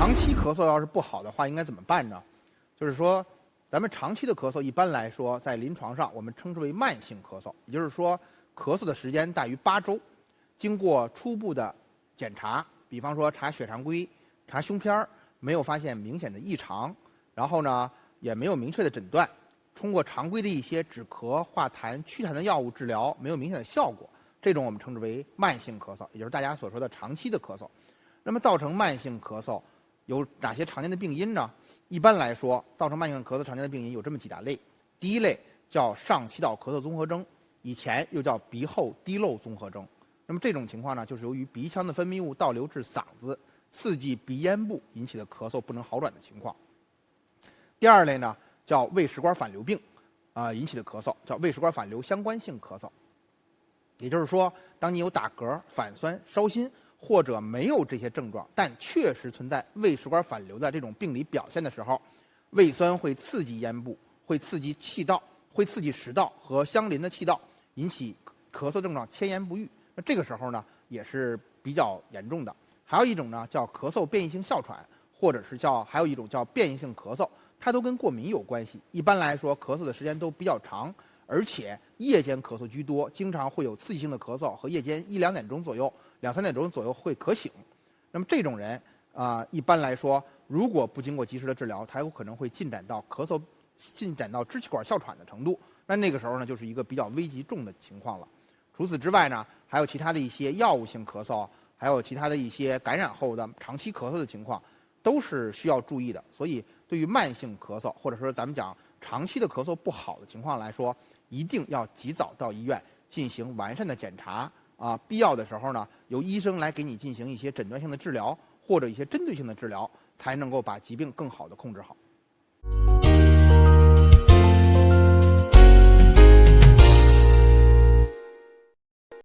长期咳嗽要是不好的话，应该怎么办呢？就是说，咱们长期的咳嗽一般来说，在临床上我们称之为慢性咳嗽，也就是说，咳嗽的时间大于8周，经过初步的检查，比方说查血常规、查胸片儿，没有发现明显的异常，然后呢也没有明确的诊断，通过常规的一些止咳、化痰、祛痰的药物治疗，没有明显的效果，这种我们称之为慢性咳嗽，也就是大家所说的长期的咳嗽。那么造成慢性咳嗽有哪些常见的病因呢？一般来说，造成慢性咳嗽常见的病因有这么几大类。第一类叫上气道咳嗽综合征，以前又叫鼻后滴漏综合征。那么这种情况呢，就是由于鼻腔的分泌物倒流至嗓子，刺激鼻咽部引起的咳嗽不能好转的情况。第二类呢，叫胃食管反流病引起的咳嗽，叫胃食管反流相关性咳嗽。也就是说，当你有打嗝、反酸、烧心，或者没有这些症状，但确实存在胃食管反流的这种病理表现的时候，胃酸会刺激咽部，会刺激气道，会刺激食道和相邻的气道，引起咳嗽症状迁延不愈。那这个时候呢，也是比较严重的。还有一种呢，叫咳嗽变异性哮喘，或者是还有一种叫变异性咳嗽，它都跟过敏有关系。一般来说，咳嗽的时间都比较长，而且夜间咳嗽居多，经常会有刺激性的咳嗽和夜间1、2点钟左右、2、3点钟左右会咳醒。那么这种人一般来说，如果不经过及时的治疗，他有可能会进展到支气管哮喘的程度。那个时候呢，就是一个比较危急重的情况了。除此之外呢，还有其他的一些药物性咳嗽，还有其他的一些感染后的长期咳嗽的情况，都是需要注意的。所以，对于慢性咳嗽，或者说咱们讲长期的咳嗽不好的情况来说，一定要及早到医院进行完善的检查必要的时候呢，由医生来给你进行一些诊断性的治疗或者一些针对性的治疗，才能够把疾病更好的控制好。